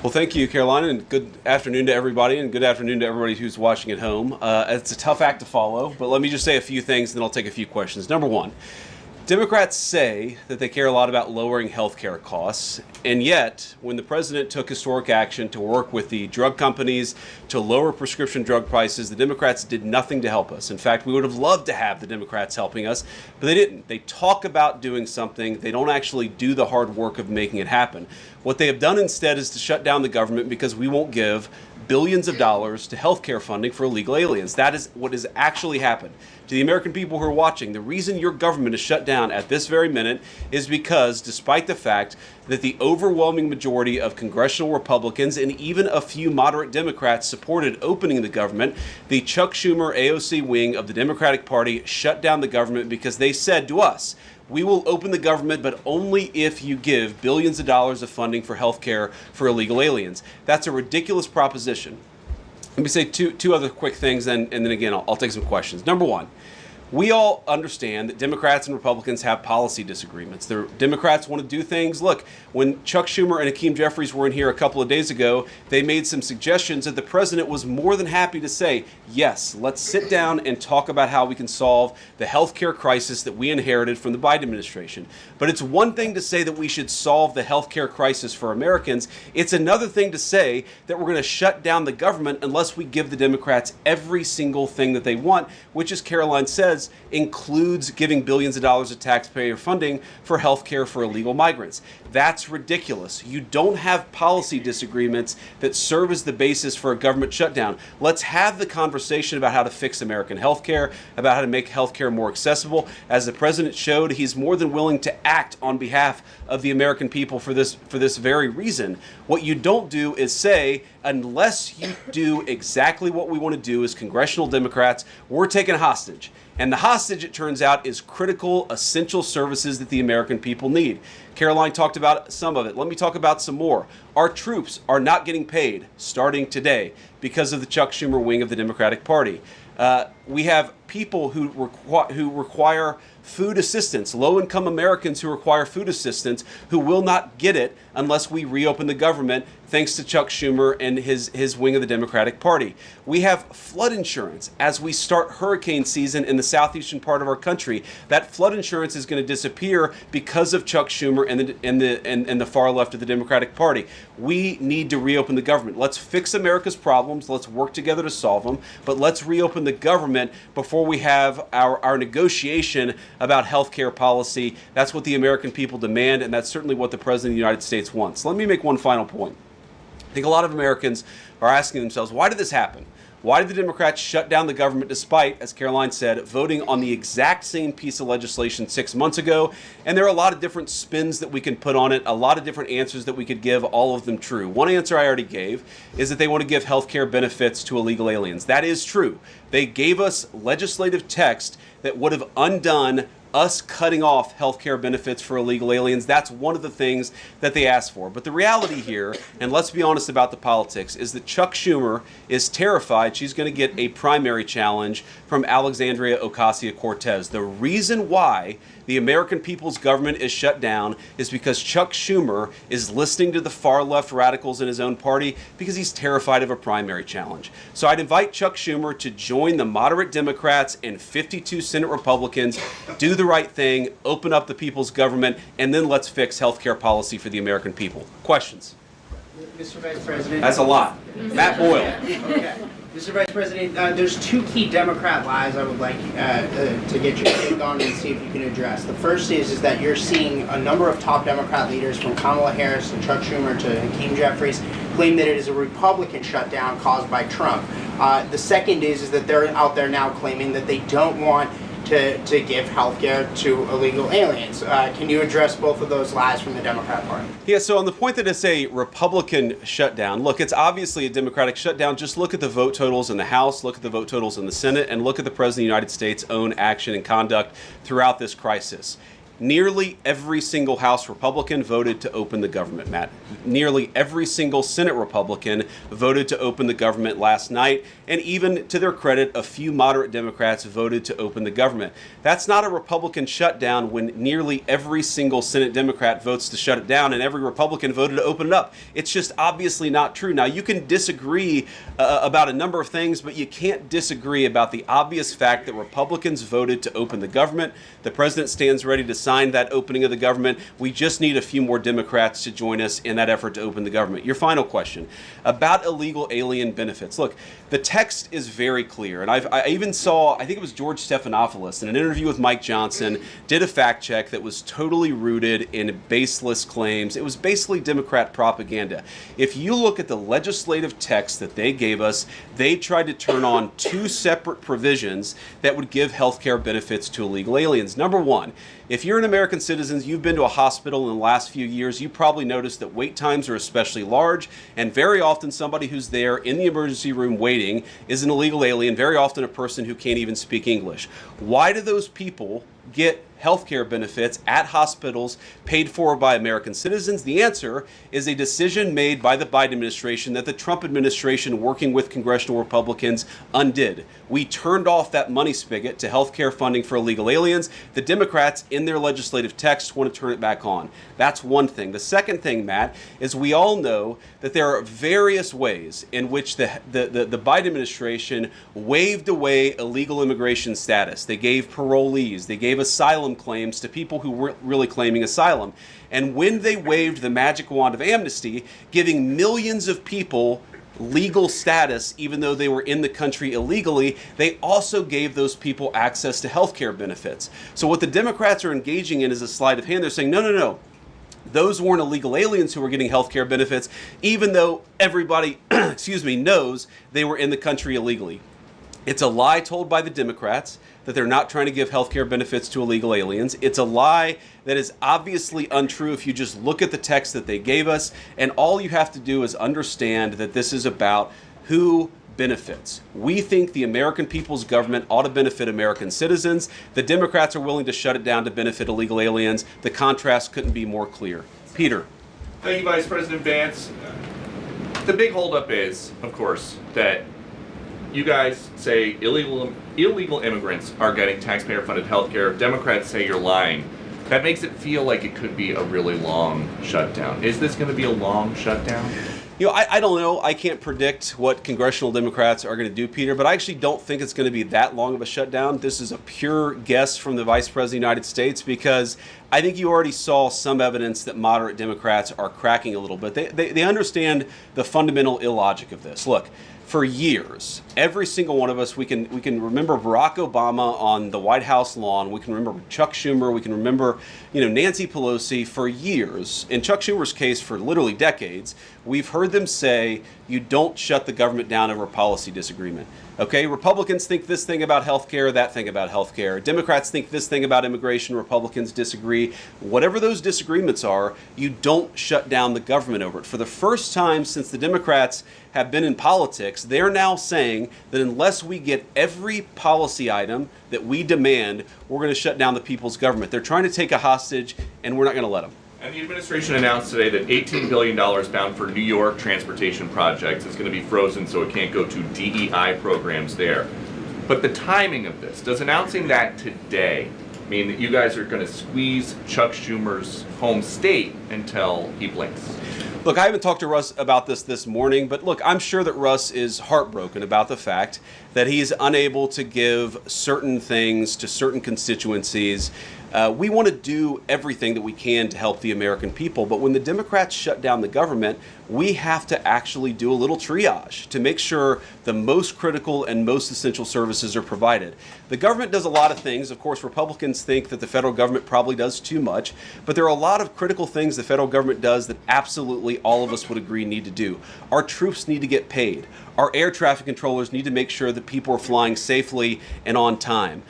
Well, thank you, Carolina, and good afternoon to everybody, and good afternoon to everybody who's watching at home. It's a tough act to follow, but let me just say a few things, and then I'll take a few questions. Number one, Democrats say that they care a lot about lowering health care costs, and yet, when the president took historic action to work with the drug companies to lower prescription drug prices, the Democrats did nothing to help us. In fact, we would have loved to have the Democrats helping us, but they didn't. They talk about doing something. They don't actually do the hard work of making it happen. What they have done instead is to shut down the government because we won't give billions of dollars to healthcare funding for illegal aliens. That is what has actually happened. To the American people who are watching, the reason your government is shut down at this very minute is because, despite the fact that the overwhelming majority of congressional Republicans and even a few moderate Democrats supported opening the government, the Chuck Schumer AOC wing of the Democratic Party shut down the government because they said to us, we will open the government, but only if you give billions of dollars of funding for health care for illegal aliens. That's a ridiculous proposition. Let me say two other quick things, and then again, I'll take some questions. Number one, we all understand that Democrats and Republicans have policy disagreements. The Democrats want to do things. Look, when Chuck Schumer and Hakeem Jeffries were in here a couple of days ago, they made some suggestions that the president was more than happy to say, yes, let's sit down and talk about how we can solve the healthcare crisis that we inherited from the Biden administration. But it's one thing to say that we should solve the healthcare crisis for Americans. It's another thing to say that we're going to shut down the government unless we give the Democrats every single thing that they want, which, as Caroline says, includes giving billions of dollars of taxpayer funding for health care for illegal migrants. That's ridiculous. You don't have policy disagreements that serve as the basis for a government shutdown. Let's have the conversation about how to fix American health care, about how to make health care more accessible. As the president showed, he's more than willing to act on behalf of the American people for this very reason. What you don't do is say, unless you do exactly what we want to do as congressional Democrats, we're taking hostage. And the hostage, it turns out, is critical, essential services that the American people need. Caroline talked about some of it. Let me talk about some more. Our troops are not getting paid starting today because of the Chuck Schumer wing of the Democratic Party. We have people who require food assistance, low-income Americans who require food assistance, who will not get it unless we reopen the government, thanks to Chuck Schumer and his wing of the Democratic Party. We have flood insurance as we start hurricane season in the southeastern part of our country. That flood insurance is going to disappear because of Chuck Schumer and the far left of the Democratic Party. We need to reopen the government. Let's fix America's problems. Let's work together to solve them. But let's reopen the government before we have our negotiation about health care policy. That's what the American people demand, and that's certainly what the President of the United States wants. Let me make one final point. I think a lot of Americans are asking themselves, why did this happen? Why did the Democrats shut down the government despite, as Caroline said, voting on the exact same piece of legislation 6 months ago? And there are a lot of different spins that we can put on it, a lot of different answers that we could give, all of them true. One answer I already gave is that they want to give health care benefits to illegal aliens. That is true. They gave us legislative text that would have undone us cutting off health care benefits for illegal aliens. That's one of the things that they asked for. But the reality here, and let's be honest about the politics, is that Chuck Schumer is terrified she's going to get a primary challenge from Alexandria Ocasio-Cortez. The reason why the American people's government is shut down is because Chuck Schumer is listening to the far left radicals in his own party because he's terrified of a primary challenge. So I'd invite Chuck Schumer to join the moderate Democrats and 52 Senate Republicans, do the right thing, open up the people's government, and then let's fix health care policy for the American people. Questions? Mr. Vice President. That's a lot. Matt Boyle. Okay. Mr. Vice President, there's two key Democrat lies I would like to get your take on and see if you can address. The first is that you're seeing a number of top Democrat leaders, from Kamala Harris to Chuck Schumer to Hakeem Jeffries, claim that it is a Republican shutdown caused by Trump. The second is that they're out there now claiming that they don't want to give health care to illegal aliens. Can you address both of those lies from the Democrat Party? Yeah, so on the point that it's a Republican shutdown, look, it's obviously a Democratic shutdown. Just look at the vote totals in the House, look at the vote totals in the Senate, and look at the President of the United States' own action and conduct throughout this crisis. Nearly every single House Republican voted to open the government, Matt. Nearly every single Senate Republican voted to open the government last night. And even to their credit, a few moderate Democrats voted to open the government. That's not a Republican shutdown when nearly every single Senate Democrat votes to shut it down and every Republican voted to open it up. It's just obviously not true. Now, you can disagree about a number of things, but you can't disagree about the obvious fact that Republicans voted to open the government. The president stands ready to sign that opening of the government. We just need a few more Democrats to join us in that effort to open the government. Your final question about illegal alien benefits. Look, the text is very clear. And I even saw, I think it was George Stephanopoulos in an interview with Mike Johnson, did a fact check that was totally rooted in baseless claims. It was basically Democrat propaganda. If you look at the legislative text that they gave us, they tried to turn on two separate provisions that would give health care benefits to illegal aliens. Number one, if you're an American citizen, you've been to a hospital in the last few years, you probably noticed that wait times are especially large, and very often somebody who's there in the emergency room waiting is an illegal alien, very often a person who can't even speak English. Why do those people get healthcare benefits at hospitals paid for by American citizens? The answer is a decision made by the Biden administration that the Trump administration, working with congressional Republicans, undid. We turned off that money spigot to healthcare funding for illegal aliens. The Democrats, in their legislative text, want to turn it back on. That's one thing. The second thing, Matt, is we all know that there are various ways in which the Biden administration waved away illegal immigration status. They gave parolees, they gave asylum claims to people who weren't really claiming asylum. And when they waved the magic wand of amnesty, giving millions of people legal status even though they were in the country illegally, they also gave those people access to health care benefits. So what the Democrats are engaging in is a sleight of hand. They're saying, no. Those weren't illegal aliens who were getting health care benefits, even though everybody, knows they were in the country illegally. It's a lie told by the Democrats that they're not trying to give health care benefits to illegal aliens. It's a lie that is obviously untrue if you just look at the text that they gave us. And all you have to do is understand that this is about who benefits. We think the American people's government ought to benefit American citizens. The Democrats are willing to shut it down to benefit illegal aliens. The contrast couldn't be more clear. Peter. Thank you, Vice President Vance. The big holdup is, of course, that you guys say illegal immigrants are getting taxpayer-funded health care. Democrats say you're lying. That makes it feel like it could be a really long shutdown. Is this going to be a long shutdown? I don't know. I can't predict what congressional Democrats are going to do, Peter, but I actually don't think it's going to be that long of a shutdown. This is a pure guess from the Vice President of the United States because I think you already saw some evidence that moderate Democrats are cracking a little bit. They understand the fundamental illogic of this. Look, for years, every single one of us, we can remember Barack Obama on the White House lawn. We can remember Chuck Schumer. We can remember, Nancy Pelosi for years. In Chuck Schumer's case, for literally decades, we've heard them say, you don't shut the government down over policy disagreement. Okay, Republicans think this thing about health care, that thing about health care. Democrats think this thing about immigration. Republicans disagree. Whatever those disagreements are, you don't shut down the government over it. For the first time since the Democrats have been in politics, they're now saying that unless we get every policy item that we demand, we're going to shut down the people's government. They're trying to take a hostage, and we're not going to let them. And the administration announced today that $18 billion bound for New York transportation projects is going to be frozen so it can't go to DEI programs there. But the timing of this, does announcing that today mean that you guys are going to squeeze Chuck Schumer's home state until he blinks? Look, I haven't talked to Russ about this morning, but look, I'm sure that Russ is heartbroken about the fact that he's unable to give certain things to certain constituencies. We want to do everything that we can to help the American people, but when the Democrats shut down the government, we have to actually do a little triage to make sure the most critical and most essential services are provided. The government does a lot of things. Of course, Republicans think that the federal government probably does too much, but there are a lot of critical things the federal government does that absolutely all of us would agree need to do. Our troops need to get paid. Our air traffic controllers need to make sure that people are flying safely and on time.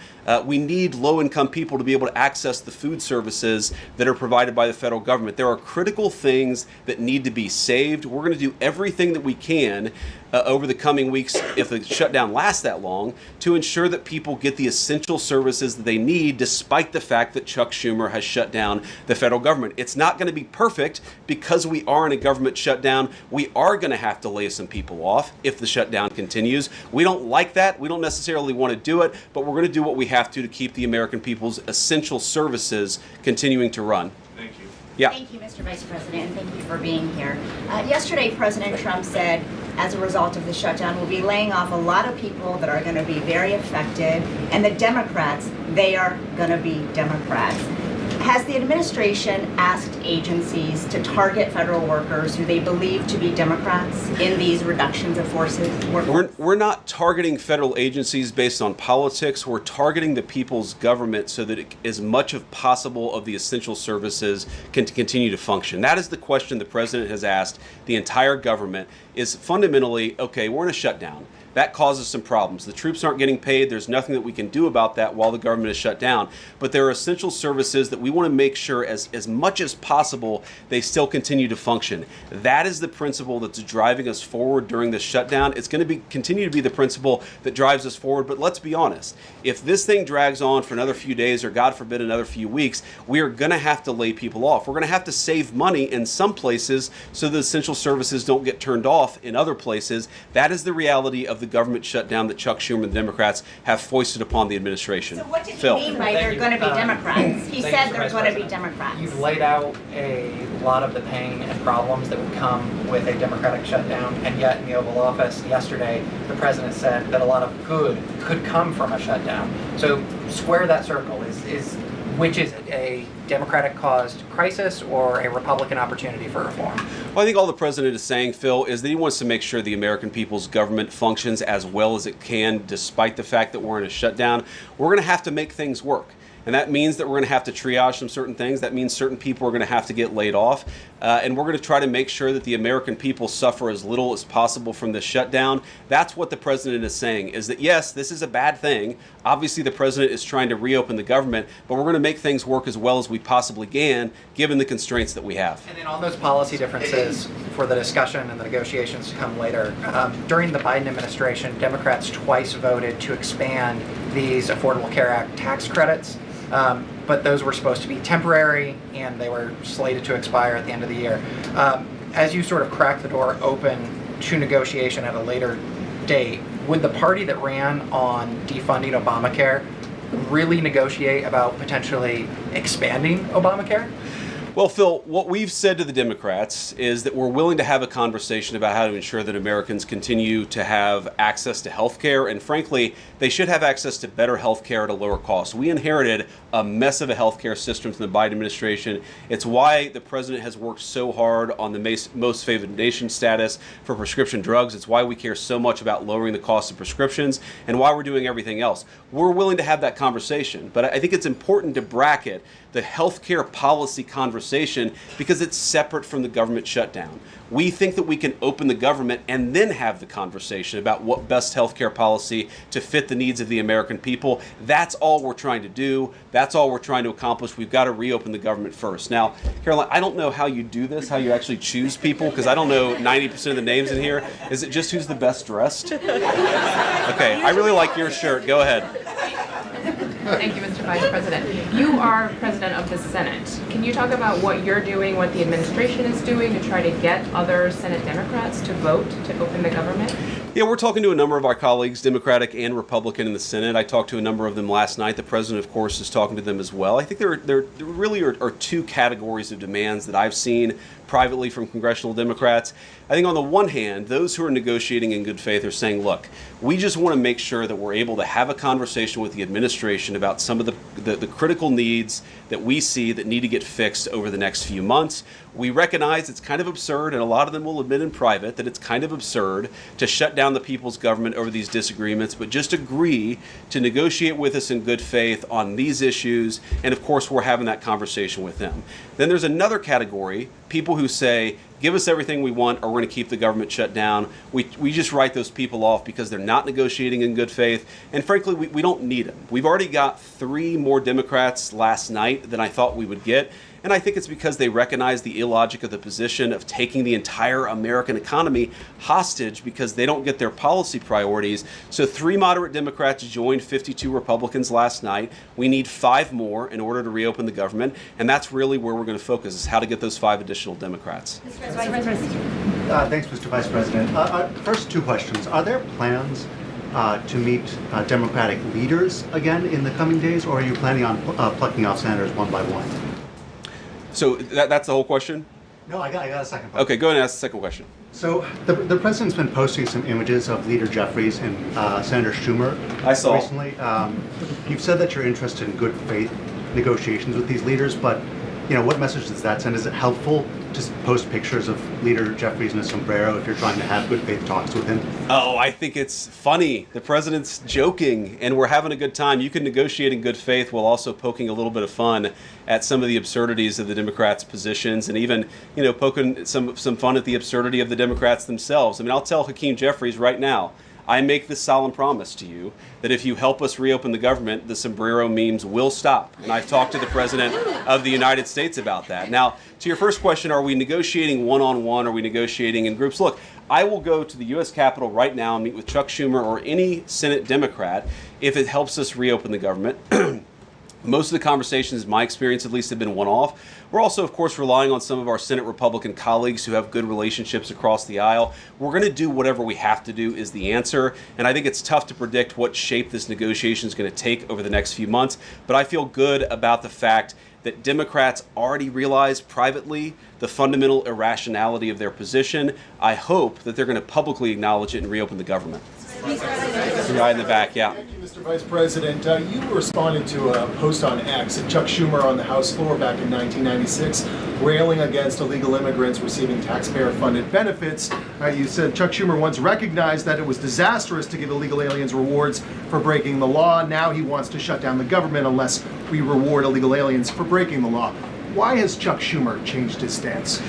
We need low-income people to be able to access the food services that are provided by the federal government. There are critical things that need to be saved. We're going to do everything that we can over the coming weeks, if the shutdown lasts that long, to ensure that people get the essential services that they need, despite the fact that Chuck Schumer has shut down the federal government. It's not going to be perfect because we are in a government shutdown. We are going to have to lay some people off if the shutdown continues. We don't like that. We don't necessarily want to do it, but we're going to do what we have to keep the American people's essential services continuing to run. Thank you. Yeah. Thank you, Mr. Vice President, and thank you for being here. Yesterday, President Trump said, as a result of the shutdown, we'll be laying off a lot of people that are going to be very affected, and the Democrats, they are going to be Democrats. Has the administration asked agencies to target federal workers who they believe to be Democrats in these reductions of forces? We're not targeting federal agencies based on politics. We're targeting the people's government so that as much as possible of the essential services can continue to function. That is the question the president has asked the entire government, is fundamentally, okay, we're in a shutdown. That causes some problems. The troops aren't getting paid. There's nothing that we can do about that while the government is shut down. But there are essential services that we want to make sure as much as possible they still continue to function. That is the principle that's driving us forward during this shutdown. It's going to continue to be the principle that drives us forward. But let's be honest. If this thing drags on for another few days or, God forbid, another few weeks, we are going to have to lay people off. We're going to have to save money in some places so the essential services don't get turned off in other places. That is the reality of the government shutdown that Chuck Schumer and the Democrats have foisted upon the administration. So what did he Phil. mean by they're going to be Democrats? He said they're going to be Democrats. You've laid out a lot of the pain and problems that would come with a Democratic shutdown, and yet in the Oval Office yesterday, the president said that a lot of good could come from a shutdown. So square that circle. Which is it, a Democratic-caused crisis or a Republican opportunity for reform? Well, I think all the president is saying, Phil, is that he wants to make sure the American people's government functions as well as it can, despite the fact that we're in a shutdown. We're going to have to make things work. And that means that we're going to have to triage some certain things. That means certain people are going to have to get laid off. And we're going to try to make sure that the American people suffer as little as possible from this shutdown. That's what the president is saying, is that, yes, this is a bad thing. Obviously, the president is trying to reopen the government, but we're going to make things work as well as we possibly can, given the constraints that we have. And then on those policy differences for the discussion and the negotiations to come later, during the Biden administration, Democrats twice voted to expand these Affordable Care Act tax credits. But those were supposed to be temporary, and they were slated to expire at the end of the year. As you sort of crack the door open to negotiation at a later date, would the party that ran on defunding Obamacare really negotiate about potentially expanding Obamacare? Well, Phil, what we've said to the Democrats is that we're willing to have a conversation about how to ensure that Americans continue to have access to health care. And frankly, they should have access to better health care at a lower cost. We inherited a mess of a health care system from the Biden administration. It's why the president has worked so hard on the most favored nation status for prescription drugs. It's why we care so much about lowering the cost of prescriptions and why we're doing everything else. We're willing to have that conversation. But I think it's important to bracket the healthcare policy conversation because it's separate from the government shutdown. We think that we can open the government and then have the conversation about what best healthcare policy to fit the needs of the American people. That's all we're trying to do. That's all we're trying to accomplish. We've got to reopen the government first. Now, Caroline, I don't know how you do this, how you actually choose people, because I don't know 90% of the names in here. Is it just who's the best dressed? Okay, I really like your shirt. Go ahead. Thank you, Mr. Vice President. You are President of the Senate. Can you talk about what you're doing, what the administration is doing to try to get other Senate Democrats to vote to open the government? Yeah, we're talking to a number of our colleagues, Democratic and Republican in the Senate. I talked to a number of them last night. The president, of course, is talking to them as well. I think there really are two categories of demands that I've seen privately from congressional Democrats. I think on the one hand, those who are negotiating in good faith are saying, look, we just want to make sure that we're able to have a conversation with the administration about some of the critical needs that we see that need to get fixed over the next few months. We recognize it's kind of absurd, and a lot of them will admit in private that it's kind of absurd to shut down the people's government over these disagreements, but just agree to negotiate with us in good faith on these issues, and of course we're having that conversation with them. Then there's another category, people who say, give us everything we want or we're going to keep the government shut down. We just write those people off because they're not negotiating in good faith. And frankly, we don't need them. We've already got 3 more Democrats last night than I thought we would get. And I think it's because they recognize the illogic of the position of taking the entire American economy hostage because they don't get their policy priorities. So 3 moderate Democrats joined 52 Republicans last night. We need 5 more in order to reopen the government. And that's really where we're going to focus, is how to get those 5 additional Democrats. Thanks, Mr. Vice President. First 2 questions. Are there plans to meet Democratic leaders again in the coming days, or are you planning on plucking off senators one by one? So that's the whole question? No, I got a second part. Okay, go ahead and ask the second question. So the president's been posting some images of Leader Jeffries and Senator Schumer. I saw. Recently. You've said that you're interested in good faith negotiations with these leaders, but what message does that send? Is it helpful to post pictures of Leader Jeffries in a sombrero if you're trying to have good faith talks with him? Oh, I think it's funny. The president's joking, and we're having a good time. You can negotiate in good faith while also poking a little bit of fun at some of the absurdities of the Democrats' positions, and even, poking some fun at the absurdity of the Democrats themselves. I mean, I'll tell Hakeem Jeffries right now, I make this solemn promise to you that if you help us reopen the government, the sombrero memes will stop. And I've talked to the President of the United States about that. Now, to your first question, are we negotiating one-on-one? Are we negotiating in groups? Look, I will go to the U.S. Capitol right now and meet with Chuck Schumer or any Senate Democrat if it helps us reopen the government. Most of the conversations, in my experience at least, have been one-off. We're also, of course, relying on some of our Senate Republican colleagues who have good relationships across the aisle. We're going to do whatever we have to do is the answer. And I think it's tough to predict what shape this negotiation is going to take over the next few months. But I feel good about the fact that Democrats already realize privately the fundamental irrationality of their position. I hope that they're going to publicly acknowledge it and reopen the government. The guy in the back, yeah. Thank you, Mr. Vice President. You responded to a post on X of Chuck Schumer on the House floor back in 1996, railing against illegal immigrants receiving taxpayer-funded benefits. You said Chuck Schumer once recognized that it was disastrous to give illegal aliens rewards for breaking the law. Now he wants to shut down the government unless we reward illegal aliens for breaking the law. Why has Chuck Schumer changed his stance?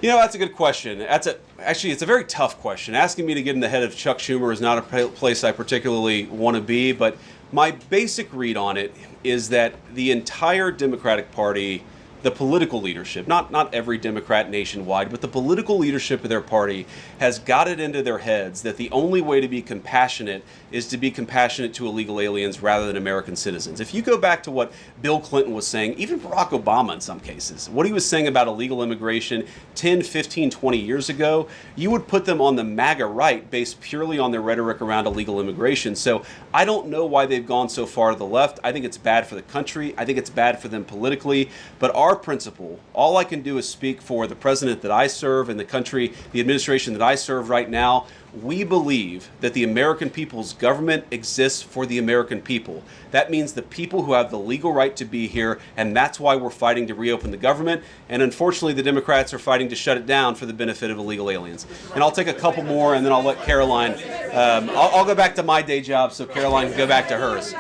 That's a good question. Actually, it's a very tough question. Asking me to get in the head of Chuck Schumer is not a place I particularly want to be, but my basic read on it is that the entire Democratic Party, the political leadership, not every Democrat nationwide, but the political leadership of their party has got it into their heads that the only way to be compassionate is to be compassionate to illegal aliens rather than American citizens. If you go back to what Bill Clinton was saying, even Barack Obama in some cases, what he was saying about illegal immigration 10, 15, 20 years ago, you would put them on the MAGA right based purely on their rhetoric around illegal immigration. So I don't know why they've gone so far to the left. I think it's bad for the country. I think it's bad for them politically. But our principle, all I can do is speak for the president that I serve and the country, the administration that I serve right now. We believe that the American people's government exists for the American people. That means the people who have the legal right to be here, and that's why we're fighting to reopen the government. And unfortunately, the Democrats are fighting to shut it down for the benefit of illegal aliens. And I'll take a couple more, and then I'll let Caroline, I'll go back to my day job so Caroline can go back to hers.